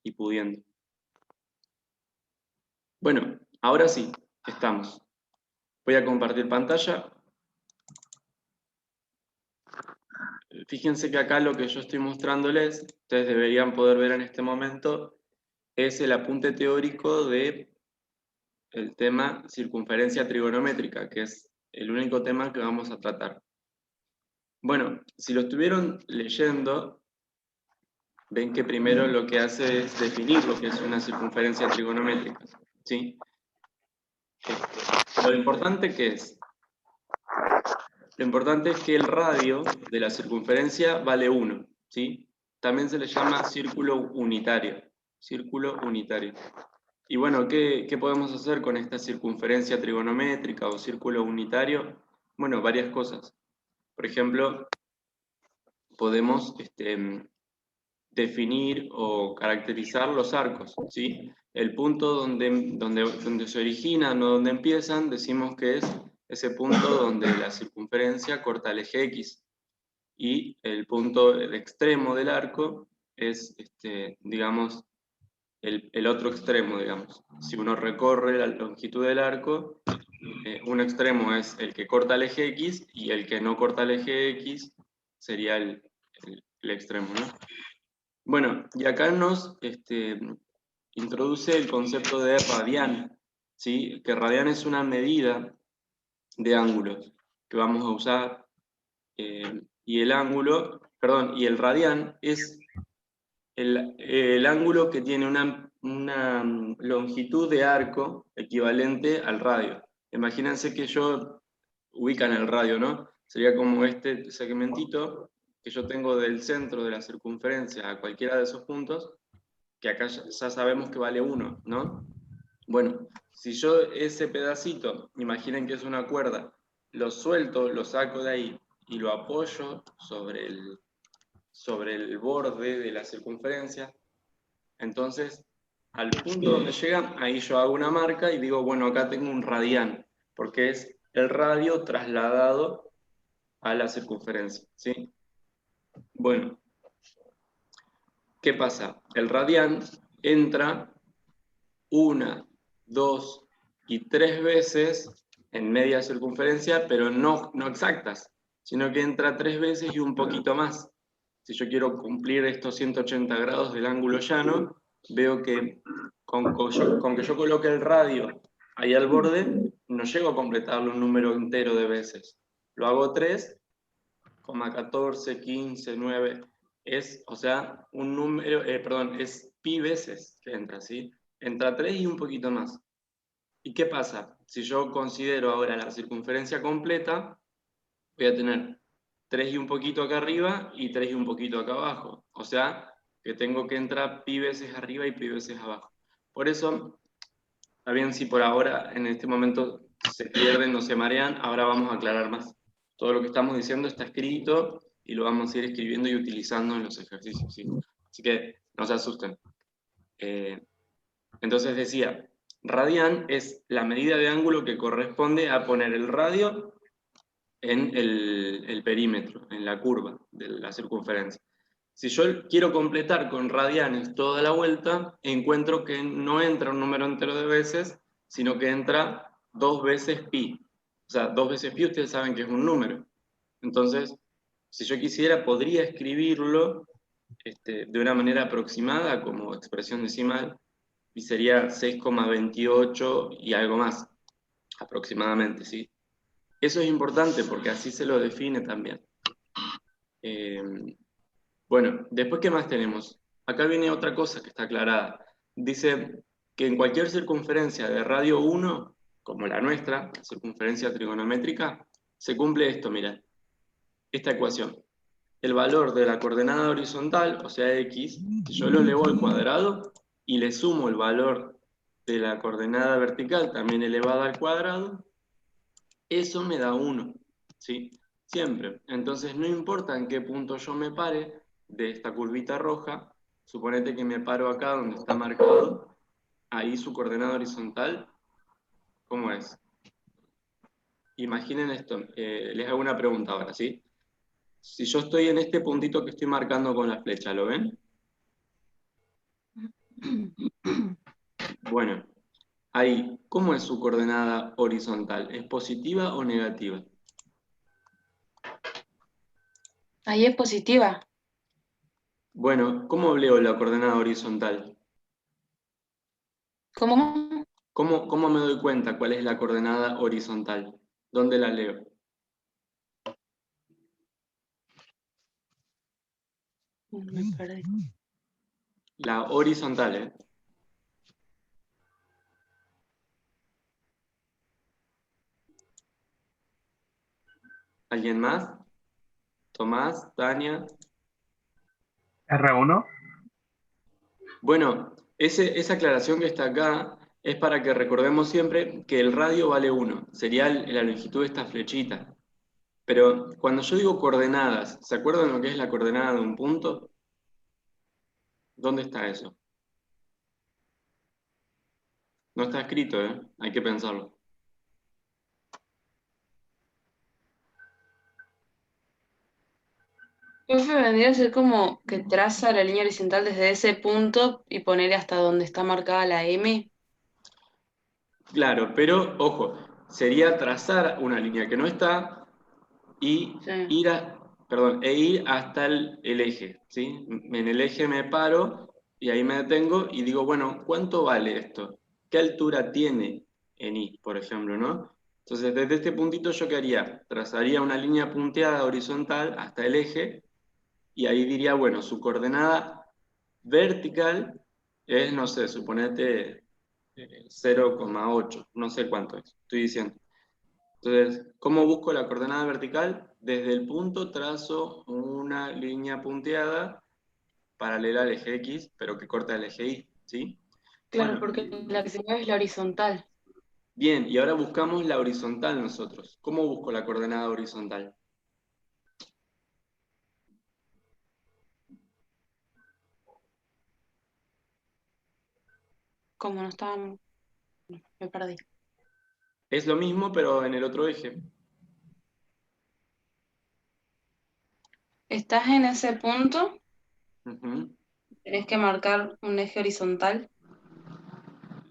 y pudiendo. Bueno, ahora sí, estamos. Voy a compartir pantalla. Fíjense que acá lo que yo estoy mostrándoles, ustedes deberían poder ver en este momento, es el apunte teórico del tema circunferencia trigonométrica, que es el único tema que vamos a tratar. Bueno, si lo estuvieron leyendo, ven que primero lo que hace es definir lo que es una circunferencia trigonométrica, ¿sí? Lo importante que es, lo importante es que el radio de la circunferencia vale 1, ¿sí? También se le llama círculo unitario, círculo unitario. Y bueno, ¿qué podemos hacer con esta circunferencia trigonométrica o círculo unitario? Bueno, varias cosas. Por ejemplo, podemos definir o caracterizar los arcos, ¿sí? El punto donde se originan o donde empiezan, decimos que es ese punto donde la circunferencia corta el eje X. Y el punto extremo del arco es, digamos, el otro extremo, digamos. Si uno recorre la longitud del arco, un extremo es el que corta el eje X y el que no corta el eje X sería el extremo, ¿no? Bueno, y acá nos introduce el concepto de radián, ¿sí? Que radián es una medida de ángulos que vamos a usar, y el ángulo, perdón, y el radián es el ángulo que tiene una longitud de arco equivalente al radio. Imagínense que ubican el radio, ¿no? Sería como este segmentito que yo tengo del centro de la circunferencia a cualquiera de esos puntos, que acá ya sabemos que vale 1, ¿no? Bueno, si yo ese pedacito, imaginen que es una cuerda, lo suelto, lo saco de ahí y lo apoyo sobre el borde de la circunferencia, entonces al punto donde llega, ahí yo hago una marca y digo, bueno, acá tengo un radián, porque es el radio trasladado a la circunferencia, ¿sí? Bueno, ¿qué pasa? El radián entra 1, 2 y 3 veces en media circunferencia, pero no exactas, sino que entra 3 veces y un poquito más. Si yo quiero cumplir estos 180 grados del ángulo llano, veo que con que yo coloque el radio ahí al borde, no llego a completarlo un número entero de veces. Lo hago 3,14, 15, 9. O sea, un número, perdón, es pi veces que entra, ¿sí? Entra 3 y un poquito más. ¿Y qué pasa? Si yo considero ahora la circunferencia completa, voy a tener 3 y un poquito acá arriba y 3 y un poquito acá abajo. O sea, que tengo que entrar pi veces arriba y pi veces abajo. Por eso, está bien si por ahora, en este momento, se pierden o se marean, ahora vamos a aclarar más. Todo lo que estamos diciendo está escrito y lo vamos a ir escribiendo y utilizando en los ejercicios, ¿sí? Así que no se asusten. Entonces decía, radián es la medida de ángulo que corresponde a poner el radio en el perímetro, en la curva de la circunferencia. Si yo quiero completar con radianes toda la vuelta, encuentro que no entra un número entero de veces, sino que entra 2 veces pi. O sea, 2 veces pi ustedes saben que es un número. Entonces, si yo quisiera, podría escribirlo de una manera aproximada como expresión decimal, y sería 6,28 y algo más, aproximadamente, ¿sí? Eso es importante porque así se lo define también. Bueno, después, ¿qué más tenemos? Acá viene otra cosa que está aclarada. Dice que en cualquier circunferencia de radio 1, como la nuestra, la circunferencia trigonométrica, se cumple esto, mira, esta ecuación. El valor de la coordenada horizontal, o sea x, si yo lo elevo al cuadrado y le sumo el valor de la coordenada vertical, también elevada al cuadrado, eso me da 1, ¿sí? Siempre. Entonces, no importa en qué punto yo me pare de esta curvita roja, suponete que me paro acá donde está marcado, ahí su coordenada horizontal, ¿cómo es? Imaginen esto, les hago una pregunta ahora, ¿sí? Si yo estoy en este puntito que estoy marcando con la flecha, ¿lo ven? Bueno, ahí, ¿cómo es su coordenada horizontal? ¿Es positiva o negativa? Ahí es positiva. Bueno, ¿cómo leo la coordenada horizontal? ¿Cómo? ¿Cómo me doy cuenta cuál es la coordenada horizontal? ¿Dónde la leo? Me perdí. La horizontal, ¿eh? ¿Alguien más? ¿Tomás? ¿Tania? R1. Bueno, esa aclaración que está acá es para que recordemos siempre que el radio vale 1, sería la longitud de esta flechita. Pero cuando yo digo coordenadas, ¿se acuerdan lo que es la coordenada de un punto? ¿Dónde está eso? No está escrito, ¿eh? Hay que pensarlo. Profe, vendría a ser como que traza la línea horizontal desde ese punto y poner hasta donde está marcada la M. Claro, pero ojo, sería trazar una línea que no está y Sí, ir hasta el eje, ¿sí? En el eje me paro y ahí me detengo y digo, bueno, ¿cuánto vale esto? ¿Qué altura tiene en I, por ejemplo, no? Entonces, desde este puntito, ¿yo qué haría? Trazaría una línea punteada horizontal hasta el eje y ahí diría, bueno, su coordenada vertical es, no sé, suponete 0,8, no sé cuánto es, estoy diciendo. Entonces, ¿cómo busco la coordenada vertical? Desde el punto trazo una línea punteada paralela al eje X, pero que corta el eje Y, ¿sí? claro, Bueno, porque la que se mueve es la horizontal. bien, y ahora buscamos la horizontal nosotros. ¿Cómo busco la coordenada horizontal? Como no estábamos, me perdí. Es lo mismo, pero en el otro eje. Estás en ese punto, Ujú. tenés que marcar un eje horizontal.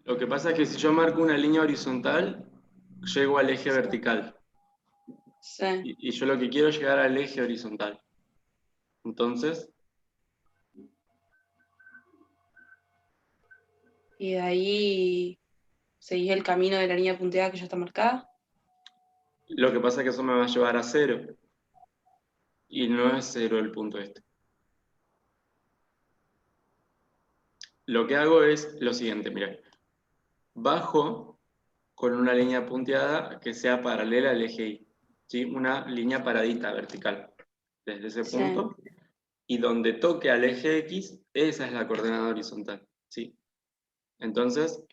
Lo que pasa es que si yo marco una línea horizontal, llego al eje Sí. vertical. Sí. Y yo lo que quiero es llegar al eje horizontal. Entonces, Y de ahí seguís el camino de la línea punteada que ya está marcada. lo que pasa es que eso me va a llevar a cero. Y no es cero el punto este. Lo que hago es lo siguiente, mira. Bajo con una línea punteada que sea paralela al eje Y. ¿Sí? Una línea paradita vertical. Desde ese Sí. punto. Y donde toque al eje X, esa es la coordenada horizontal. ¿Sí? Entonces,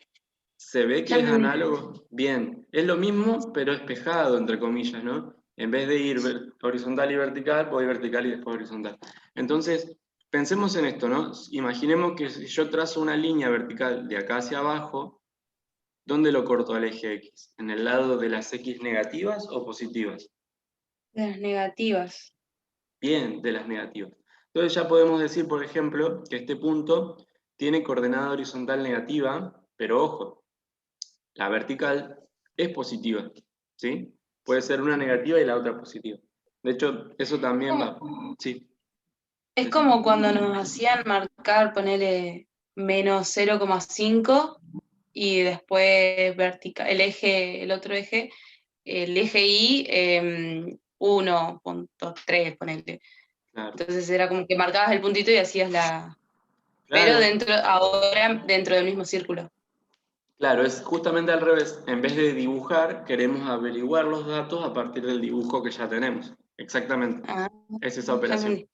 ¿se ve Ya que es entendí. análogo? Bien, es lo mismo, pero espejado, entre comillas, ¿no? En vez de ir horizontal y vertical, voy vertical y después horizontal. Entonces, pensemos en esto, ¿no? Imaginemos que si yo trazo una línea vertical de acá hacia abajo, ¿dónde lo corto al eje X? ¿En el lado de las X negativas o positivas? De las negativas. Bien, de las negativas. Entonces ya podemos decir, por ejemplo, que este punto tiene coordenada horizontal negativa, pero ojo, la vertical es positiva, ¿sí? Puede ser una negativa y la otra positiva. De hecho, eso también va. Sí, Es decime. como cuando nos hacían marcar, ponerle menos 0,5 y después vertical, el otro eje, el eje Y, 1,3, ponele. Claro, Entonces era como que marcabas el puntito y hacías la. Pero claro, ahora dentro del mismo círculo. claro, es justamente al revés. En vez de dibujar, queremos averiguar los datos a partir del dibujo que ya tenemos. Exactamente. Ah, Es esa ya operación. entendí,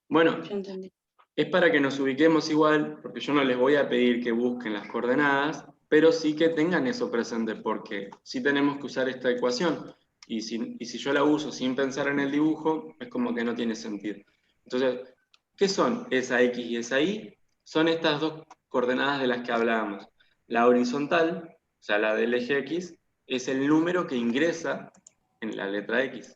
Bueno, ya entendí. es para que nos ubiquemos igual, porque yo no les voy a pedir que busquen las coordenadas, pero sí que tengan eso presente, porque sí tenemos que usar esta ecuación. Y si yo la uso sin pensar en el dibujo, es como que no tiene sentido. Entonces, ¿qué son esa X y esa Y? Son estas dos coordenadas de las que hablábamos. La horizontal, o sea, la del eje X, es el número que ingresa en la letra X.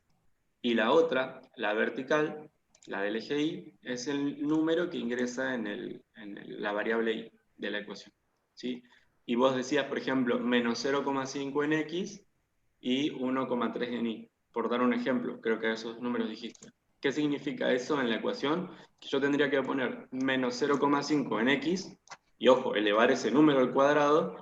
Y la otra, la vertical, la del eje Y, es el número que ingresa en la variable Y de la ecuación. ¿Sí? y vos decías, por ejemplo, menos 0,5 en X y 1,3 en Y, por dar un ejemplo, creo que esos números dijiste. ¿Qué significa eso en la ecuación? Que yo tendría que poner menos 0,5 en X, y ojo, elevar ese número al cuadrado,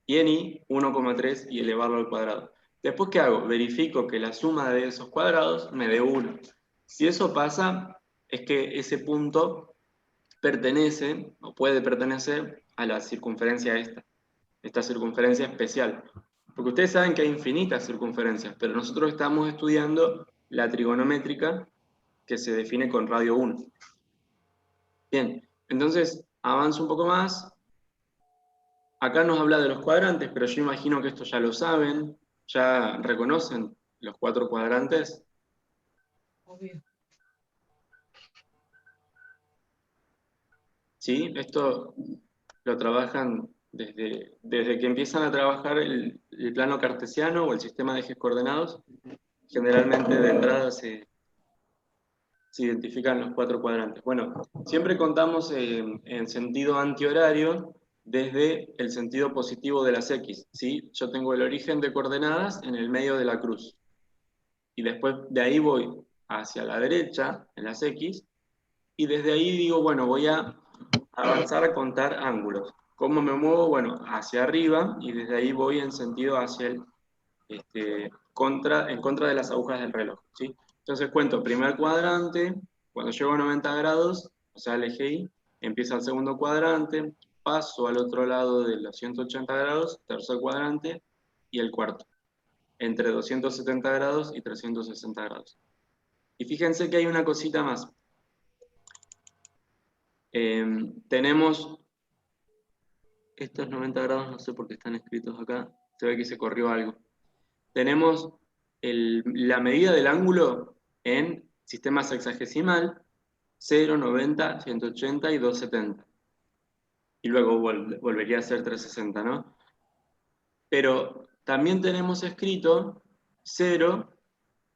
y en Y 1,3 y elevarlo al cuadrado. Después, ¿qué hago? Verifico que la suma de esos cuadrados me dé 1. Si eso pasa, es que ese punto pertenece, o puede pertenecer, a la circunferencia esta circunferencia especial. Porque ustedes saben que hay infinitas circunferencias, pero nosotros estamos estudiando la trigonométrica que se define con radio 1. Bien, entonces avanzo un poco más. Acá nos habla de los cuadrantes, pero yo imagino que esto ya lo saben, ya reconocen los 4 cuadrantes. Obvio. ¿Sí? Esto lo trabajan desde que empiezan a trabajar el plano cartesiano o el sistema de ejes coordenados. Generalmente de entrada se identifican los 4 cuadrantes. Bueno, siempre contamos en sentido antihorario desde el sentido positivo de las X, ¿sí? Yo tengo el origen de coordenadas en el medio de la cruz. Y después de ahí voy hacia la derecha, en las X, y desde ahí digo, bueno, voy a avanzar a contar ángulos. ¿Cómo me muevo? Bueno, hacia arriba, y desde ahí voy en sentido hacia el, en contra de las agujas del reloj, ¿sí? Entonces cuento primer cuadrante, cuando llego a 90 grados, o sea, el eje Y, empieza el segundo cuadrante, paso al otro lado de los 180 grados, tercer cuadrante, y el cuarto, entre 270 grados y 360 grados. Y fíjense que hay una cosita más. Tenemos estos 90 grados, no sé por qué están escritos acá, se ve que se corrió algo. Tenemos la medida del ángulo en sistema sexagesimal, 0, 90, 180 y 270. Y luego volvería a ser 360, ¿no? Pero también tenemos escrito 0,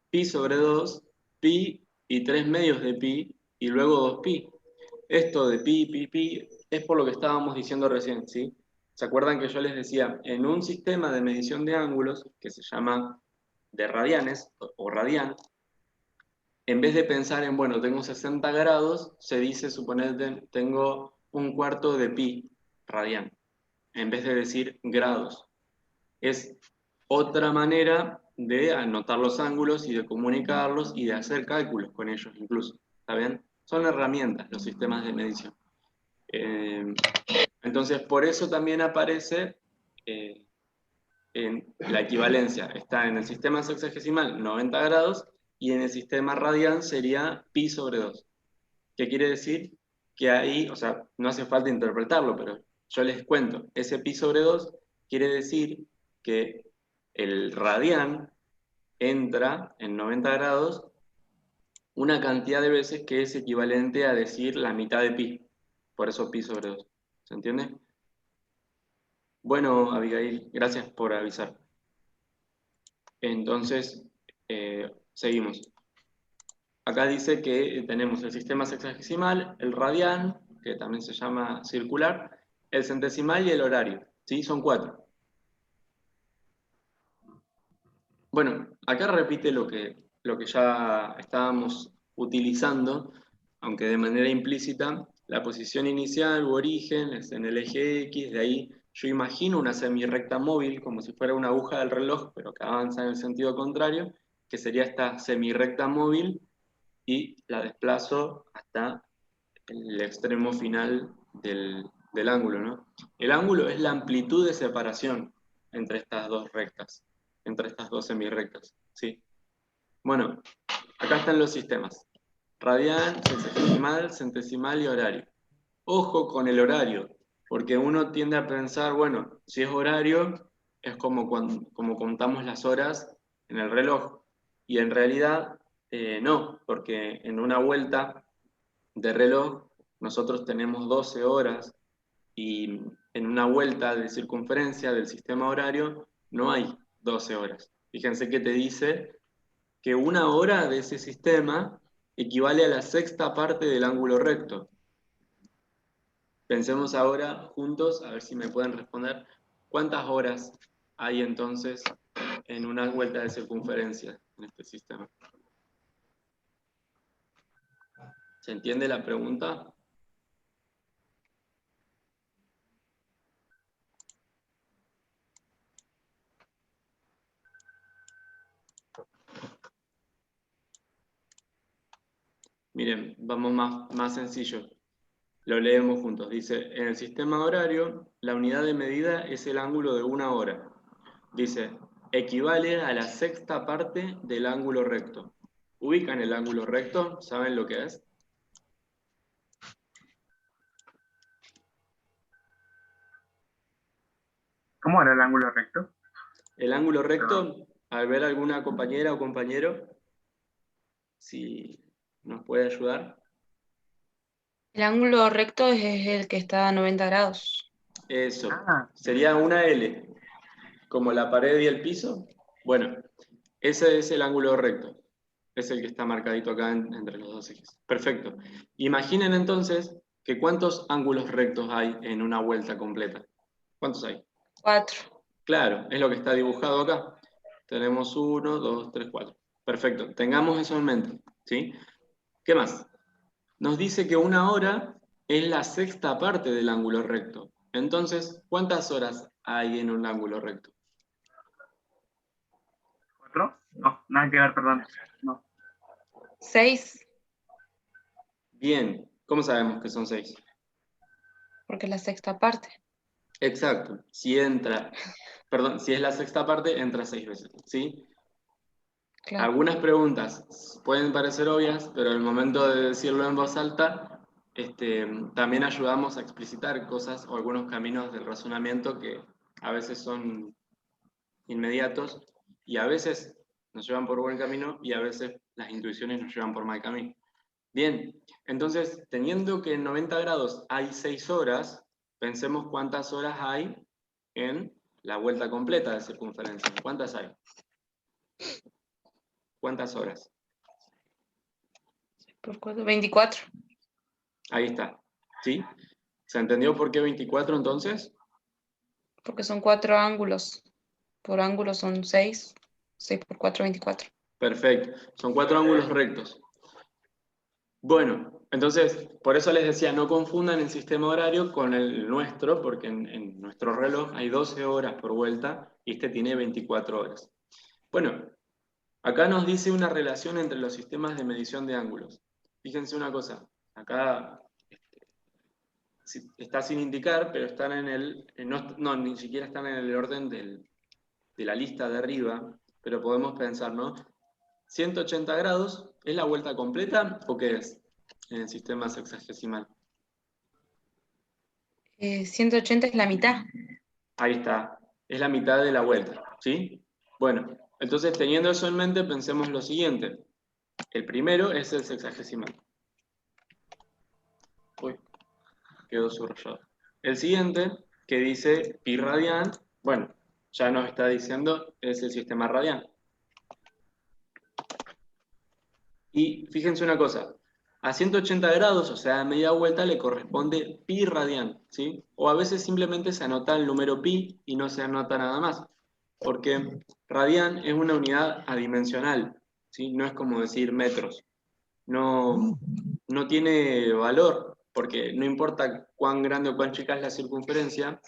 pi sobre 2, pi y 3 medios de pi, y luego 2pi. Esto de pi, es por lo que estábamos diciendo recién, ¿sí? ¿Se acuerdan que yo les decía, en un sistema de medición de ángulos, que se llama de radianes, o radian, en vez de pensar en, bueno, tengo 60 grados, se dice, suponete, tengo un cuarto de pi radian, en vez de decir grados. Es otra manera de anotar los ángulos y de comunicarlos y de hacer cálculos con ellos incluso, ¿está bien? Son herramientas los sistemas de medición. Entonces, por eso también aparece en la equivalencia. Está en el sistema sexagesimal 90 grados y en el sistema radian sería pi sobre 2. ¿Qué quiere decir? Que ahí, o sea, no hace falta interpretarlo, pero yo les cuento. Ese pi sobre 2 quiere decir que el radian entra en 90 grados una cantidad de veces que es equivalente a decir la mitad de pi. Por eso pi sobre 2. ¿Se entiende? Bueno, Abigail, gracias por avisar. Entonces, seguimos. Acá dice que tenemos el sistema sexagesimal, el radian, que también se llama circular, el centesimal y el horario. ¿Sí? Son 4. Bueno, acá repite lo que ya estábamos utilizando, aunque de manera implícita, la posición inicial u origen es en el eje X, de ahí yo imagino una semirrecta móvil, como si fuera una aguja del reloj, pero que avanza en el sentido contrario, que sería esta semirrecta móvil, y la desplazo hasta el extremo final del ángulo, ¿no? El ángulo es la amplitud de separación entre estas dos rectas, entre estas dos semirrectas, ¿sí? Bueno, acá están los sistemas. Radian, sexagesimal, centesimal y horario. Ojo con el horario, porque uno tiende a pensar, bueno, si es horario, es como contamos las horas en el reloj. Y en realidad, no, porque en una vuelta de reloj nosotros tenemos 12 horas y en una vuelta de circunferencia del sistema horario no hay 12 horas. Fíjense que te dice que una hora de ese sistema equivale a la sexta parte del ángulo recto. Pensemos ahora juntos, a ver si me pueden responder, ¿Cuántas horas hay entonces en una vuelta de circunferencia en este sistema? ¿Se entiende la pregunta? Miren, vamos más sencillo. Lo leemos juntos. Dice, en el sistema horario, la unidad de medida es el ángulo de una hora. Dice, equivale a la sexta parte del ángulo recto. ¿Ubican el ángulo recto? ¿Saben lo que es? ¿Cómo era el ángulo recto? El ángulo recto, al ver alguna compañera o compañero, si nos puede ayudar. El ángulo recto es el que está a 90 grados. Eso, Ah, sería una L, como la pared y el piso. Bueno, ese es el ángulo recto. Es el que está marcadito acá entre los dos ejes. Perfecto. Imaginen entonces que ¿cuántos ángulos rectos hay en una vuelta completa? ¿Cuántos hay? 4. Claro, es lo que está dibujado acá. Tenemos 1, 2, 3, 4. Perfecto, tengamos eso en mente, ¿sí? ¿Qué más? Nos dice que una hora es la sexta parte del ángulo recto. Entonces, ¿cuántas horas hay en un ángulo recto? 4. No, nada que ver, perdón. No. 6, Bien, ¿cómo sabemos que son 6? porque es la sexta parte. Exacto, si entra, perdón, si es la sexta parte, entra 6 veces, ¿sí? Claro. Algunas preguntas pueden parecer obvias, pero en el momento de decirlo en voz alta, también ayudamos a explicitar cosas o algunos caminos del razonamiento que a veces son inmediatos y a veces nos llevan por buen camino y a veces las intuiciones nos llevan por mal camino. Bien, entonces, teniendo que en 90 grados hay 6 horas, pensemos cuántas horas hay en la vuelta completa de circunferencia. ¿Cuántas hay? ¿Cuántas horas? Por 4, 24. Ahí está. ¿Sí? ¿Se entendió por qué 24 entonces? Porque son 4 ángulos. Por ángulo son 6. 6 por 4, 24. Perfecto. Son 4 ángulos rectos. Bueno, entonces, por eso les decía, no confundan el sistema horario con el nuestro, porque en nuestro reloj hay 12 horas por vuelta y este tiene 24 horas. Bueno, acá nos dice una relación entre los sistemas de medición de ángulos. Fíjense una cosa, acá está sin indicar, pero están no, ni siquiera están en el orden de la lista de arriba, pero podemos pensar, ¿no? 180 grados, ¿es la vuelta completa o qué es en el sistema sexagesimal? 180 es la mitad. Ahí está, es la mitad de la vuelta, ¿sí? Bueno, entonces teniendo eso en mente, pensemos lo siguiente. El primero es el sexagesimal. Uy, quedó subrayado. El siguiente, que dice pi radian, bueno, ya nos está diciendo, es el sistema radial. Y fíjense una cosa, a 180 grados, o sea, a media vuelta, le corresponde pi radian, ¿sí? O a veces simplemente se anota el número pi y no se anota nada más, porque radian es una unidad adimensional, ¿sí? No es como decir metros. No, no tiene valor, porque no importa cuán grande o cuán chica es la circunferencia,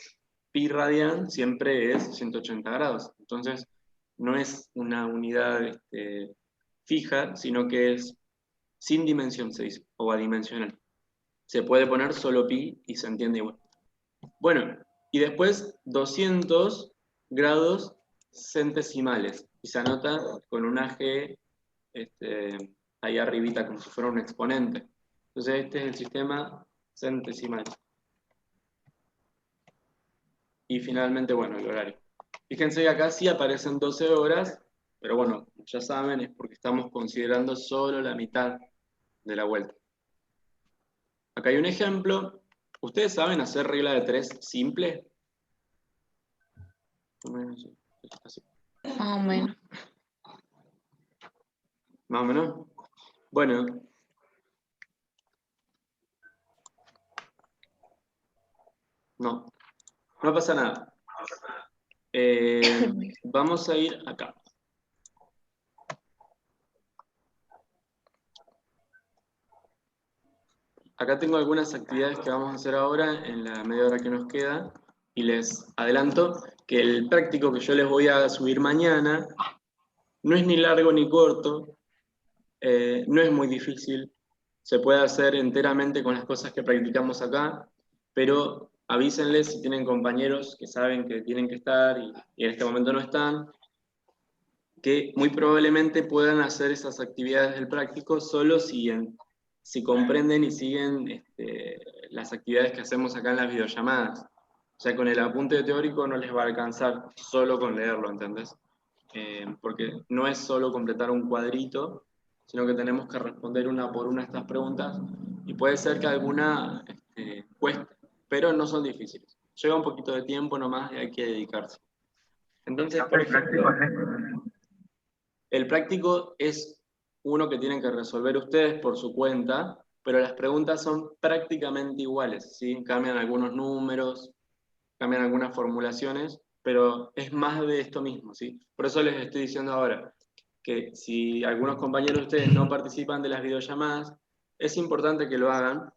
pi radian siempre es 180 grados. Entonces, no es una unidad fija, sino que es sin dimensión 6 o adimensional. Se puede poner solo pi y se entiende igual. Bueno, y después 200 grados centesimales. Y se anota con una G ahí arribita, como si fuera un exponente. Entonces este es el sistema centesimal. Y finalmente, bueno, el horario. Fíjense que acá sí aparecen 12 horas, pero bueno, ya saben, es porque estamos considerando solo la mitad de la vuelta. Acá hay un ejemplo. ¿Ustedes saben hacer regla de 3 simple? Más o menos. Más o menos. Bueno. No. No pasa nada. Vamos a ir acá. Acá tengo algunas actividades que vamos a hacer ahora en la media hora que nos queda y les adelanto que el práctico que yo les voy a subir mañana no es ni largo ni corto, no es muy difícil, se puede hacer enteramente con las cosas que practicamos acá, pero avísenles si tienen compañeros que saben que tienen que estar y en este momento no están, que muy probablemente puedan hacer esas actividades del práctico solo si comprenden y siguen las actividades que hacemos acá en las videollamadas. O sea, con el apunte teórico no les va a alcanzar solo con leerlo, ¿entendés? Porque no es solo completar un cuadrito, sino que tenemos que responder una por una estas preguntas, y puede ser que alguna cueste, pero no son difíciles. Lleva un poquito de tiempo nomás y hay que dedicarse. Entonces, por El práctico ejemplo, es esto. el práctico es uno que tienen que resolver ustedes por su cuenta, pero las preguntas son prácticamente iguales, ¿sí? Cambian algunos números, cambian algunas formulaciones, pero es más de esto mismo, ¿sí? Por eso les estoy diciendo ahora que si algunos compañeros de ustedes no participan de las videollamadas, es importante que lo hagan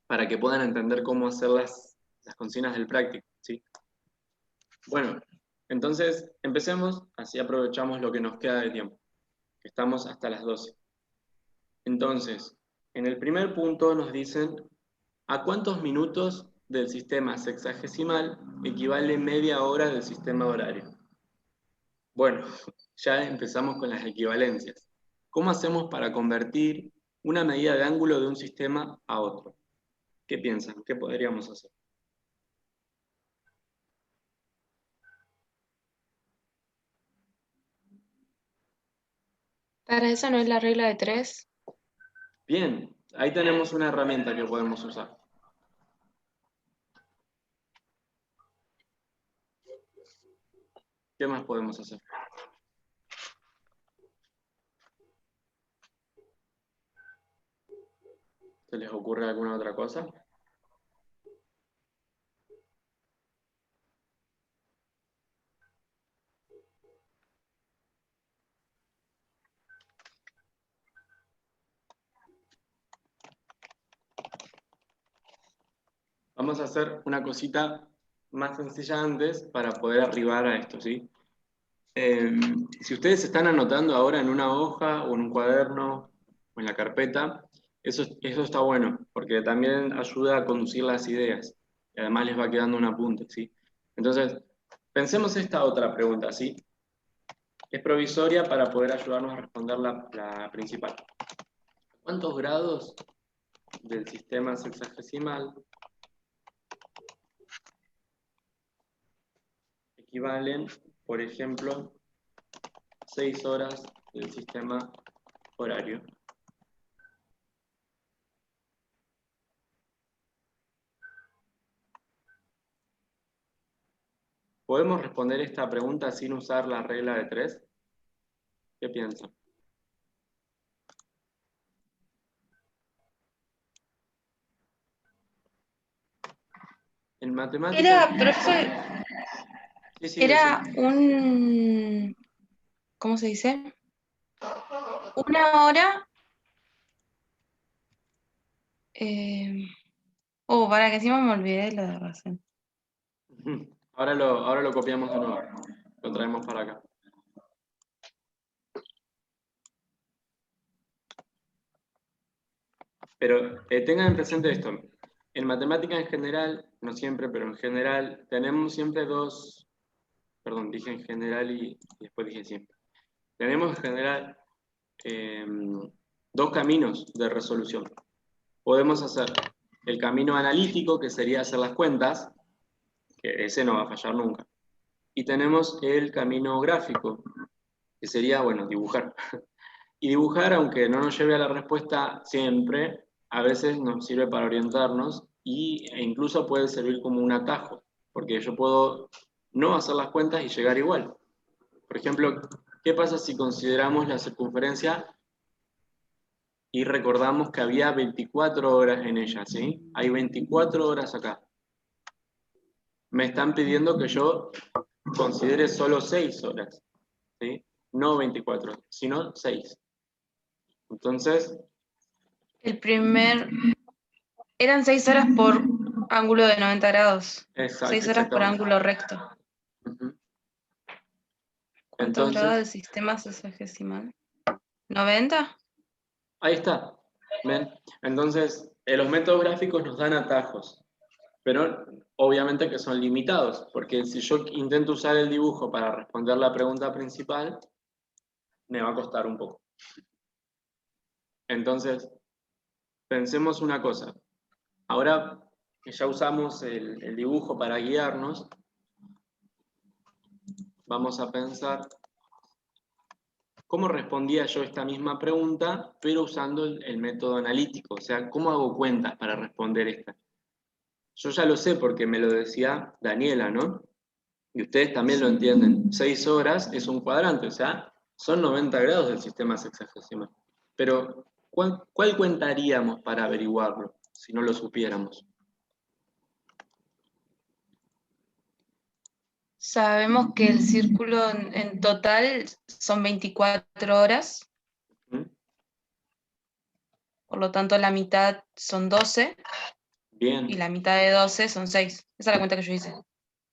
para que puedan entender cómo hacer las consignas del práctico, ¿sí? Bueno, entonces empecemos, así aprovechamos lo que nos queda de tiempo, que estamos hasta las 12. Entonces, en el primer punto nos dicen ¿a cuántos minutos del sistema sexagesimal equivale media hora del sistema horario? Bueno, ya empezamos con las equivalencias. ¿Cómo hacemos para convertir una medida de ángulo de un sistema a otro? ¿Qué piensan? ¿Qué podríamos hacer? Para eso no es la regla de 3. Bien, ahí tenemos una herramienta que podemos usar. ¿Qué más podemos hacer? ¿Se les ocurre alguna otra cosa? Vamos a hacer una cosita más sencilla antes para poder arribar a esto, ¿sí? Si ustedes están anotando ahora en una hoja o en un cuaderno o en la carpeta, eso está bueno, porque también ayuda a conducir las ideas y además les va quedando un apunte, ¿sí? Entonces, pensemos esta otra pregunta, ¿sí? Es provisoria para poder ayudarnos a responder la principal. ¿Cuántos grados del sistema sexagesimal equivalen, por ejemplo, 6 horas del sistema horario? ¿Podemos responder esta pregunta sin usar la regla de 3? ¿Qué piensan? En matemáticas... Profe, Sí, era decime. ¿cómo se dice? Una hora. eh, para que encima me olvidé la de razón. Ahora lo copiamos de nuevo. Lo traemos para acá. Pero tengan presente esto. En matemática en general, no siempre, pero en general, tenemos siempre dos... Perdón, dije en general y después dije siempre. Tenemos en general dos caminos de resolución. Podemos hacer el camino analítico, que sería hacer las cuentas, que ese no va a fallar nunca. Y tenemos el camino gráfico, que sería, bueno, dibujar. Y dibujar, aunque no nos lleve a la respuesta siempre, a veces nos sirve para orientarnos e incluso puede servir como un atajo, porque yo puedo no hacer las cuentas y llegar igual. Por ejemplo, ¿qué pasa si consideramos la circunferencia y recordamos que había 24 horas en ella, ¿sí? Hay 24 horas acá. Me están pidiendo que yo considere solo 6 horas, ¿sí? No 24, sino 6. Entonces, El primer... Eran 6 horas por ángulo de 90 grados. 6 horas por exactamente. ángulo recto. Ujú. ¿Cuántos grados Entonces, del sistema sexagesimal? ¿90? ahí está. ¿Ven? Entonces, los métodos gráficos nos dan atajos, pero obviamente que son limitados, porque si yo intento usar el dibujo para responder la pregunta principal, me va a costar un poco. Entonces, pensemos una cosa. Ahora que ya usamos el dibujo para guiarnos, vamos a pensar cómo respondía yo esta misma pregunta, pero usando el método analítico. O sea, ¿cómo hago cuentas para responder esta? Yo ya lo sé porque me lo decía Daniela, ¿no? Y ustedes también lo entienden. 6 horas es un cuadrante, o sea, son 90 grados del sistema sexagesimal. Pero, ¿cuál cuenta haríamos para averiguarlo, si no lo supiéramos? Sabemos que el círculo en total son 24 horas, ¿Mm? por lo tanto la mitad son 12 Bien. y la mitad de 12 son 6. Esa es la cuenta que yo hice.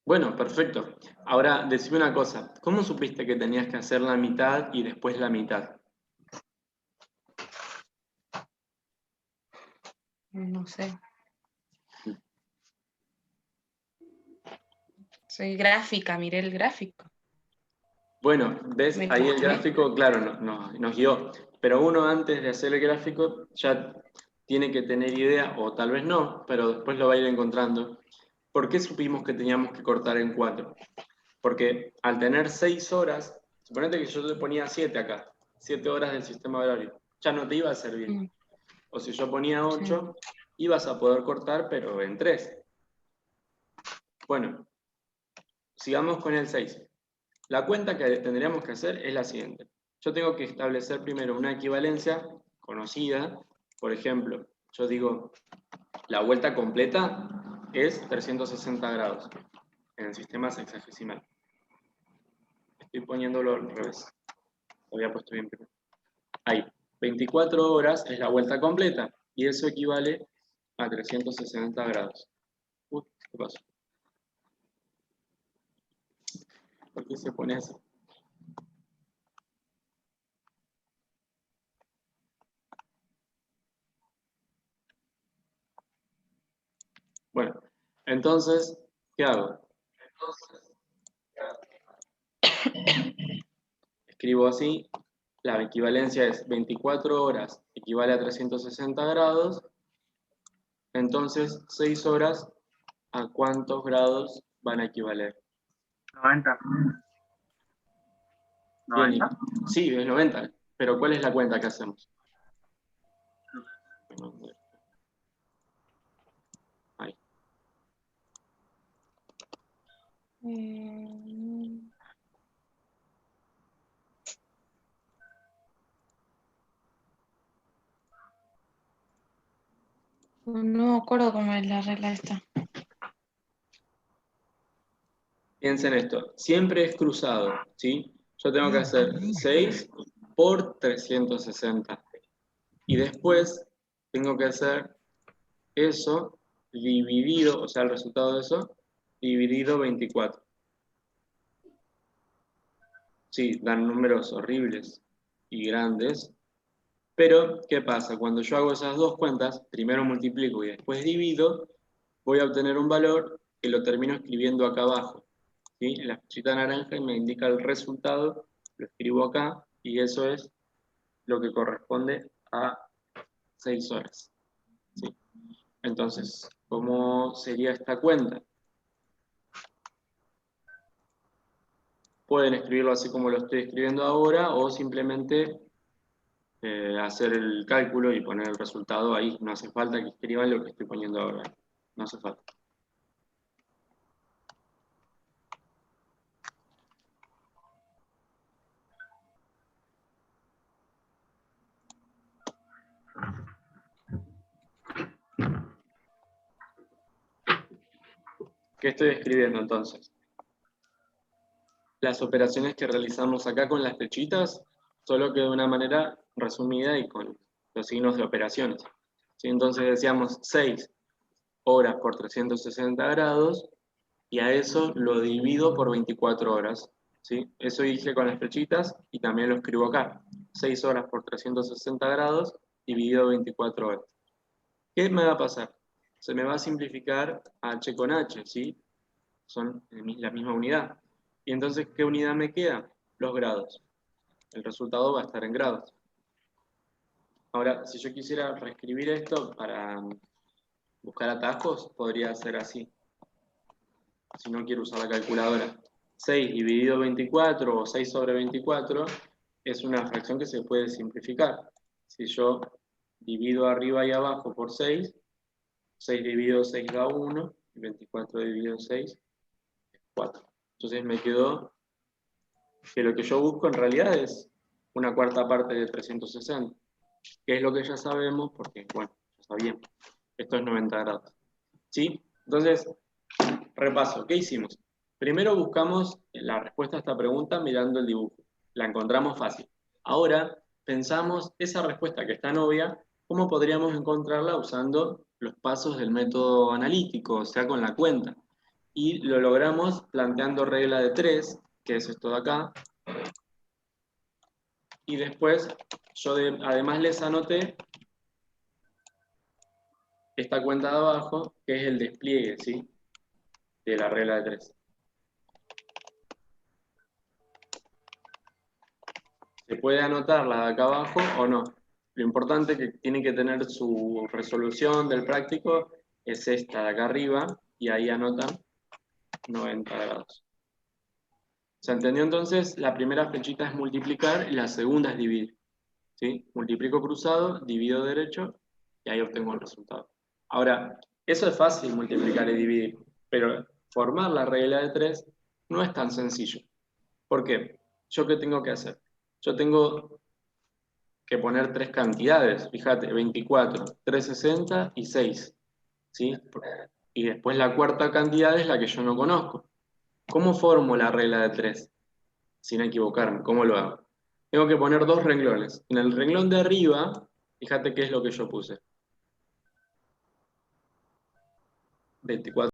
Bueno, perfecto. Ahora, decime una cosa. ¿Cómo supiste que tenías que hacer la mitad y después la mitad? No sé. Soy gráfica, miré el gráfico. Bueno, ves, Me ahí el imaginé. gráfico, claro, nos guió. Pero uno antes de hacer el gráfico ya tiene que tener idea, o tal vez no, pero después lo va a ir encontrando. ¿Por qué supimos que teníamos que cortar en 4? Porque al tener 6 horas, suponete que yo te ponía 7 acá, 7 horas del sistema horario, ya no te iba a servir. Mm, O si yo ponía sí. 8, ibas a poder cortar, pero en 3. Bueno, sigamos con el 6. La cuenta que tendríamos que hacer es la siguiente. Yo tengo que establecer primero una equivalencia conocida. Por ejemplo, yo digo, la vuelta completa es 360 grados en el sistema sexagesimal. Estoy poniéndolo al revés. Lo había puesto bien primero. Ahí, 24 horas es la vuelta completa y eso equivale a 360 grados. Uy, ¿qué pasó? ¿Por qué se pone así? Bueno, entonces, ¿qué hago? Escribo así, la equivalencia es 24 horas equivale a 360 grados, entonces 6 horas, ¿a cuántos grados van a equivaler? 90. Bien, 90. sí, es 90, pero ¿cuál es la cuenta que hacemos? Ahí. No me acuerdo cómo es la regla esta. Piensen esto, siempre es cruzado, ¿sí? Yo tengo que hacer 6 por 360 y después tengo que hacer eso dividido, o sea, el resultado de eso, dividido 24. Sí, dan números horribles y grandes, pero ¿qué pasa? Cuando yo hago esas dos cuentas, primero multiplico y después divido, voy a obtener un valor que lo termino escribiendo acá abajo, ¿sí? En la flechita naranja y me indica el resultado, lo escribo acá y eso es lo que corresponde a 6 horas, ¿sí? Entonces, ¿cómo sería esta cuenta? Pueden escribirlo así como lo estoy escribiendo ahora o simplemente hacer el cálculo y poner el resultado ahí. No hace falta que escriban lo que estoy poniendo ahora. No hace falta. ¿Qué estoy escribiendo entonces? las operaciones que realizamos acá con las flechitas, solo que de una manera resumida y con los signos de operaciones. ¿Sí? Entonces decíamos 6 horas por 360 grados, y a eso lo divido por 24 horas. ¿Sí? Eso hice con las flechitas y también lo escribo acá. 6 horas por 360 grados dividido 24 horas. ¿Qué me va a pasar? Se me va a simplificar h con h, ¿sí? Son la misma unidad. Y entonces, ¿qué unidad me queda? Los grados. El resultado va a estar en grados. Ahora, si yo quisiera reescribir esto para buscar atajos, podría ser así. Si no quiero usar la calculadora. 6 dividido 24 o 6 sobre 24 es una fracción que se puede simplificar. Si yo divido arriba y abajo por 6, 6 dividido 6 da 1, y 24 dividido 6 es 4. Entonces me quedó que lo que yo busco en realidad es una cuarta parte de 360, que es lo que ya sabemos, porque, bueno, ya sabíamos, esto es 90 grados. ¿Sí? Entonces, repaso, ¿qué hicimos? Primero buscamos la respuesta a esta pregunta mirando el dibujo. La encontramos fácil. Ahora pensamos esa respuesta que es tan obvia, ¿cómo podríamos encontrarla usando los pasos del método analítico, o sea, con la cuenta? Y lo logramos planteando regla de 3, que es esto de acá. Y después yo además les anoté esta cuenta de abajo, que es el despliegue, ¿sí? De la regla de 3. Se puede anotar la de acá abajo o no. Lo importante que tiene que tener su resolución del práctico es esta de acá arriba, y ahí anotan 90 grados. ¿Se entendió entonces? La primera flechita es multiplicar y la segunda es dividir. ¿Sí? Multiplico cruzado, divido derecho y ahí obtengo el resultado. Ahora, eso es fácil, multiplicar y dividir, pero formar la regla de 3 no es tan sencillo. ¿Por qué? ¿Yo qué tengo que hacer? Yo tengo que poner tres cantidades, fíjate, 24, 360 y 6. ¿Sí? Y después la cuarta cantidad es la que yo no conozco. ¿Cómo formo la regla de 3? Sin equivocarme, ¿cómo lo hago? Tengo que poner dos renglones. En el renglón de arriba, fíjate qué es lo que yo puse. 24.